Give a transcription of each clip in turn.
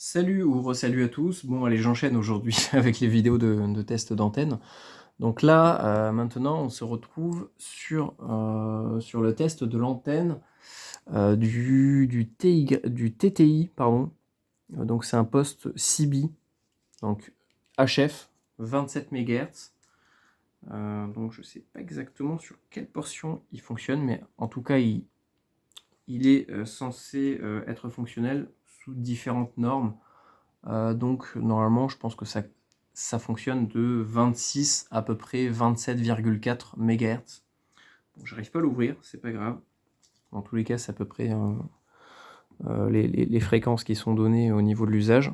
Salut ou re-salut à tous. Bon, allez, j'enchaîne aujourd'hui avec les vidéos de test d'antenne. Donc là, maintenant, on se retrouve sur le test de l'antenne du TTI, pardon. Donc c'est un poste CB, donc HF, 27 MHz. Donc je ne sais pas exactement sur quelle portion il fonctionne, mais en tout cas, il est censé être fonctionnel sous différentes normes. Donc normalement, je pense que ça fonctionne de 26 à peu près 27,4 MHz. Bon, j'arrive pas à l'ouvrir, c'est pas grave. Dans tous les cas, c'est à peu près les fréquences qui sont données au niveau de l'usage.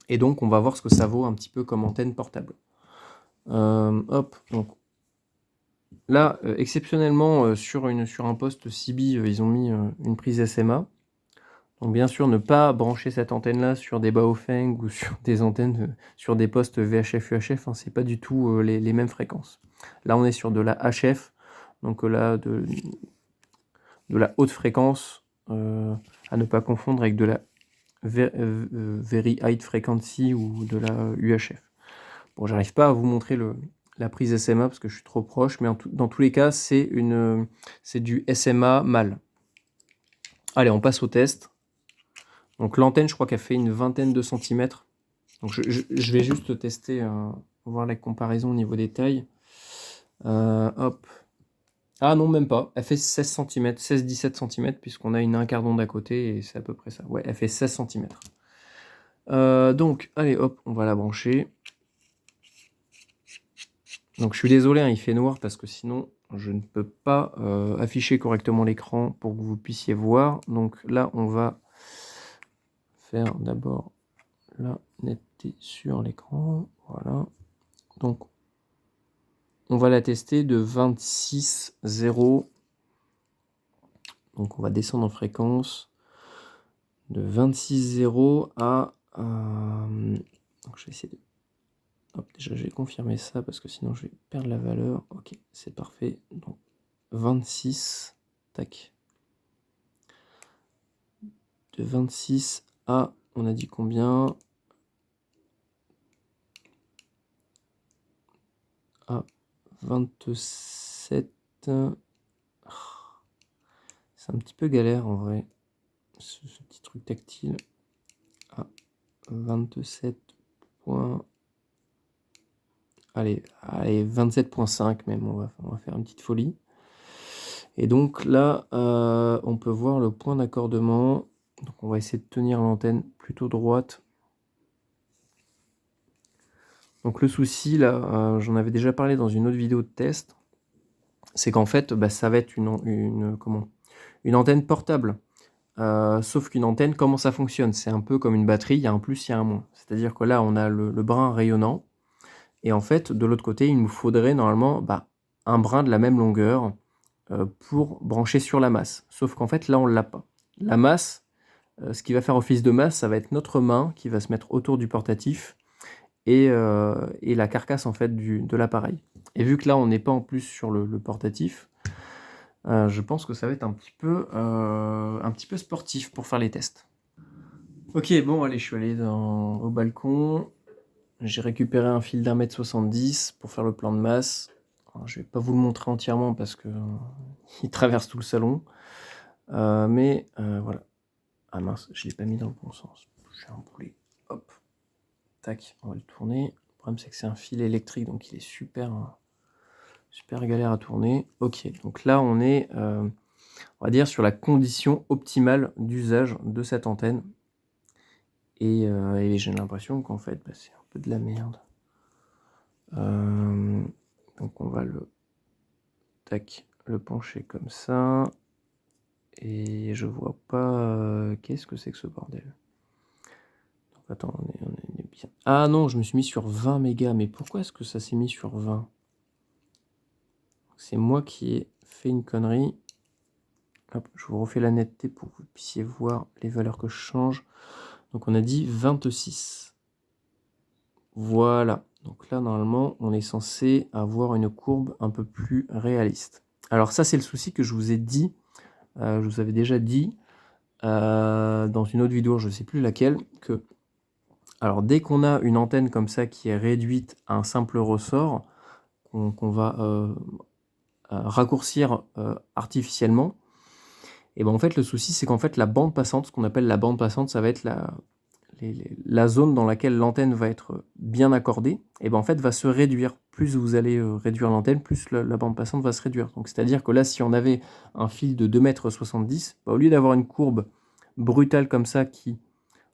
Et donc, on va voir ce que ça vaut un petit peu comme antenne portable. Hop, donc là, exceptionnellement, sur un poste CB, ils ont mis une prise SMA. Donc bien sûr, ne pas brancher cette antenne-là sur des Baofeng ou sur des antennes, sur des postes VHF, UHF, hein, c'est pas du tout les mêmes fréquences. Là, on est sur de la HF, donc là, de la haute fréquence, à ne pas confondre avec de la Very High Frequency ou de la UHF. Bon, j'arrive pas à vous montrer la prise SMA parce que je suis trop proche, mais dans tous les cas, c'est du SMA mâle. Allez, on passe au test. Donc l'antenne, je crois qu'elle fait une vingtaine de centimètres. Donc je vais juste tester, voir la comparaison au niveau des tailles. Hop. Ah non, même pas. Elle fait 16 cm, 16-17 cm, puisqu'on a un quart d'onde à côté, et c'est à peu près ça. Ouais, elle fait 16 cm. Donc, allez, hop, on va la brancher. Donc je suis désolé, hein, il fait noir, parce que sinon, je ne peux pas afficher correctement l'écran pour que vous puissiez voir. Donc là, on va faire d'abord la netteté sur l'écran. Voilà. Donc, on va la tester de 26,0. Donc, on va descendre en fréquence de 26,0 à... donc, je vais essayer de... Hop, déjà, je vais confirmer ça parce que sinon, je vais perdre la valeur. Ok, c'est parfait. Donc, 26. Tac. De 26 à... On a dit combien? À 27. C'est un petit peu galère en vrai, ce petit truc tactile. À 27 points. Allez, 27,5 même, on va faire une petite folie. Et donc là, on peut voir le point d'accordement. Donc on va essayer de tenir l'antenne plutôt droite. Donc le souci, là, j'en avais déjà parlé dans une autre vidéo de test, c'est qu'en fait, ça va être une antenne portable. Sauf qu'une antenne, comment ça fonctionne? C'est un peu comme une batterie, il y a un plus, il y a un moins. C'est-à-dire que là, on a le brin rayonnant, et en fait, de l'autre côté, il nous faudrait normalement un brin de la même longueur pour brancher sur la masse. Sauf qu'en fait, là, on ne l'a pas. La masse, ce qui va faire office de masse, ça va être notre main qui va se mettre autour du portatif et la carcasse en fait de l'appareil. Et vu que là, on n'est pas en plus sur le portatif, je pense que ça va être un petit peu sportif pour faire les tests. Ok, bon, allez, je suis allé au balcon. J'ai récupéré un fil d'1,70 m pour faire le plan de masse. Alors, je vais pas vous le montrer entièrement parce que il traverse tout le salon. Mais voilà. Ah mince, je l'ai pas mis dans le bon sens. J'ai un boulet. Hop. Tac, on va le tourner. Le problème, c'est que c'est un fil électrique, donc il est super galère à tourner. Ok, donc là, on est, on va dire, sur la condition optimale d'usage de cette antenne. Et j'ai l'impression qu'en fait, c'est un peu de la merde. Donc on va le pencher comme ça. Et je vois pas... qu'est-ce que c'est que ce bordel? Donc, attends, on est bien. Ah non, je me suis mis sur 20 mégas. Mais pourquoi est-ce que ça s'est mis sur 20? C'est moi qui ai fait une connerie. Hop, je vous refais la netteté pour que vous puissiez voir les valeurs que je change. Donc on a dit 26. Voilà. Donc là, normalement, on est censé avoir une courbe un peu plus réaliste. Alors ça, c'est le souci que je vous ai dit. Je vous avais déjà dit. dans une autre vidéo, je ne sais plus laquelle, que alors dès qu'on a une antenne comme ça qui est réduite à un simple ressort, qu'on va raccourcir artificiellement, et ben en fait le souci c'est qu'en fait la bande passante, ce qu'on appelle la bande passante, ça va être la zone dans laquelle l'antenne va être bien accordée, et ben en fait va se réduire. Plus vous allez réduire l'antenne, plus la bande passante va se réduire. Donc c'est-à-dire que là, si on avait un fil de 2,70 m, bah, au lieu d'avoir une courbe brutale comme ça qui...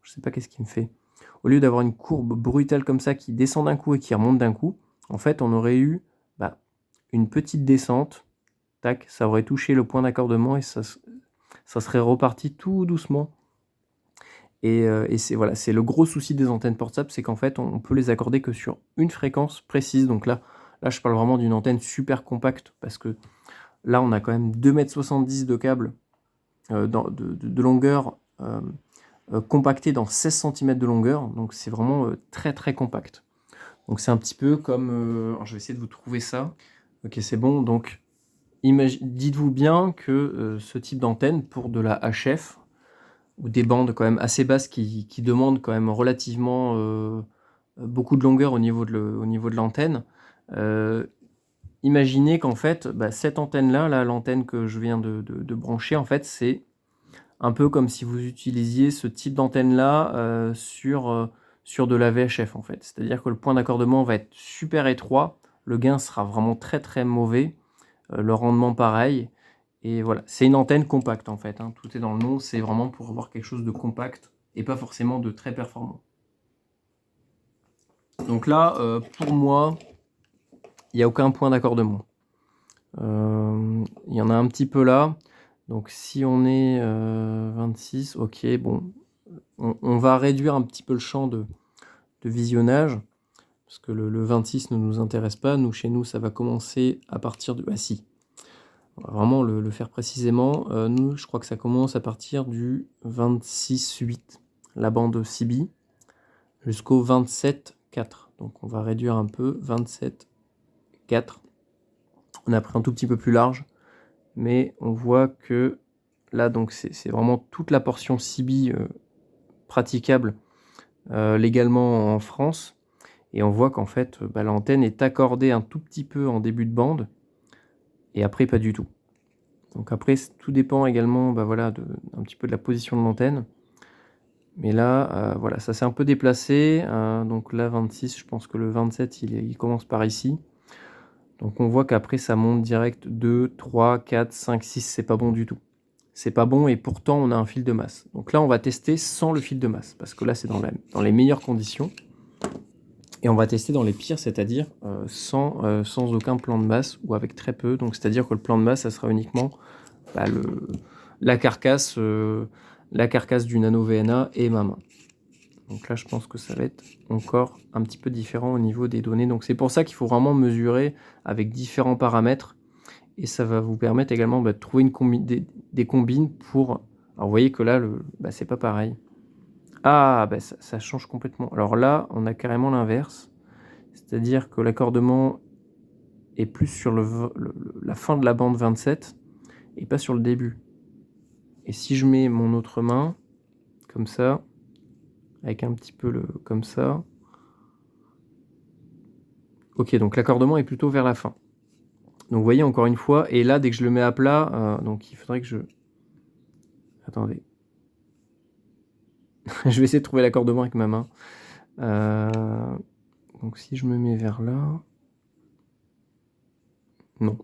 Je sais pas qu'est-ce qui me fait. Au lieu d'avoir une courbe brutale comme ça qui descend d'un coup et qui remonte d'un coup, en fait on aurait eu une petite descente, tac, ça aurait touché le point d'accordement et ça serait reparti tout doucement. Et c'est voilà, c'est le gros souci des antennes portables, c'est qu'en fait, on peut les accorder que sur une fréquence précise. Donc là, je parle vraiment d'une antenne super compacte, parce que là, on a quand même 2,70 m de câble de longueur, compacté dans 16 cm de longueur. Donc c'est vraiment très très compact. Donc c'est un petit peu comme... alors je vais essayer de vous trouver ça. Ok, c'est bon. Donc dites-vous bien que ce type d'antenne, pour de la HF, ou des bandes quand même assez basses qui demandent quand même relativement beaucoup de longueur au niveau de l'antenne, imaginez qu'en fait, cette antenne-là, l'antenne que je viens de brancher, en fait, c'est un peu comme si vous utilisiez ce type d'antenne-là sur de la VHF, en fait. C'est-à-dire que le point d'accordement va être super étroit, le gain sera vraiment très très mauvais, le rendement pareil. Et voilà, c'est une antenne compacte en fait, hein. Tout est dans le nom, c'est vraiment pour avoir quelque chose de compact et pas forcément de très performant. Donc là, pour moi, il n'y a aucun point d'accordement. Il y en a un petit peu là. Donc si on est 26, ok, bon, on va réduire un petit peu le champ de visionnage, parce que le 26 ne nous intéresse pas. Nous, chez nous, ça va commencer à partir de... Ah si, on va vraiment le faire précisément. Nous, je crois que ça commence à partir du 26,8, la bande CB, jusqu'au 27,4. Donc on va réduire un peu, 27,4. On a pris un tout petit peu plus large, mais on voit que là, donc c'est vraiment toute la portion CB praticable légalement en France. Et on voit qu'en fait, l'antenne est accordée un tout petit peu en début de bande, et après pas du tout. Donc après, tout dépend également un petit peu de la position de l'antenne. Mais là, voilà, ça s'est un peu déplacé. Donc là, 26, je pense que le 27, il commence par ici. Donc on voit qu'après, ça monte direct 2, 3, 4, 5, 6. C'est pas bon du tout. C'est pas bon, et pourtant, on a un fil de masse. Donc là, on va tester sans le fil de masse, parce que là, c'est dans les meilleures conditions. Et on va tester dans les pires, c'est-à-dire sans aucun plan de masse, ou avec très peu. Donc c'est-à-dire que le plan de masse, ça sera uniquement la carcasse du Nano VNA et ma main. Donc là, je pense que ça va être encore un petit peu différent au niveau des données. Donc c'est pour ça qu'il faut vraiment mesurer avec différents paramètres, et ça va vous permettre également de trouver des combines pour... Alors vous voyez que là, c'est pas pareil. Ah, ça change complètement. Alors là, on a carrément l'inverse. C'est-à-dire que l'accordement est plus sur la fin de la bande 27 et pas sur le début. Et si je mets mon autre main, comme ça, avec un petit peu comme ça... Ok, donc l'accordement est plutôt vers la fin. Donc vous voyez, encore une fois, et là, dès que je le mets à plat, donc il faudrait que je... Attendez. Je vais essayer de trouver l'accordement avec ma main. Donc si je me mets vers là... Non.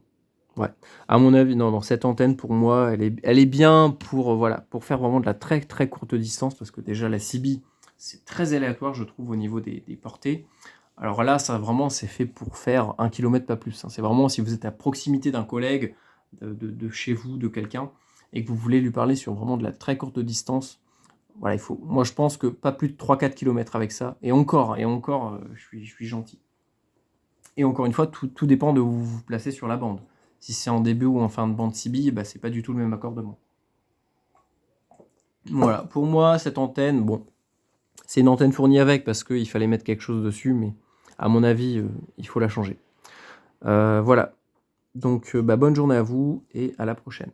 Ouais. À mon avis, non, cette antenne, pour moi, elle est bien pour faire vraiment de la très très courte distance, parce que déjà la CB, c'est très aléatoire, je trouve, au niveau des portées. Alors là, ça vraiment, c'est fait pour faire 1 km, pas plus. C'est vraiment si vous êtes à proximité d'un collègue, de chez vous, de quelqu'un, et que vous voulez lui parler sur vraiment de la très courte distance. Voilà, moi, je pense que pas plus de 3-4 km avec ça. Et encore, je suis gentil. Et encore une fois, tout dépend de où vous vous placez sur la bande. Si c'est en début ou en fin de bande CB, c'est pas du tout le même accordement. Voilà, pour moi, cette antenne, bon, c'est une antenne fournie avec, parce qu'il fallait mettre quelque chose dessus, mais à mon avis, il faut la changer. Voilà, donc bonne journée à vous, et à la prochaine.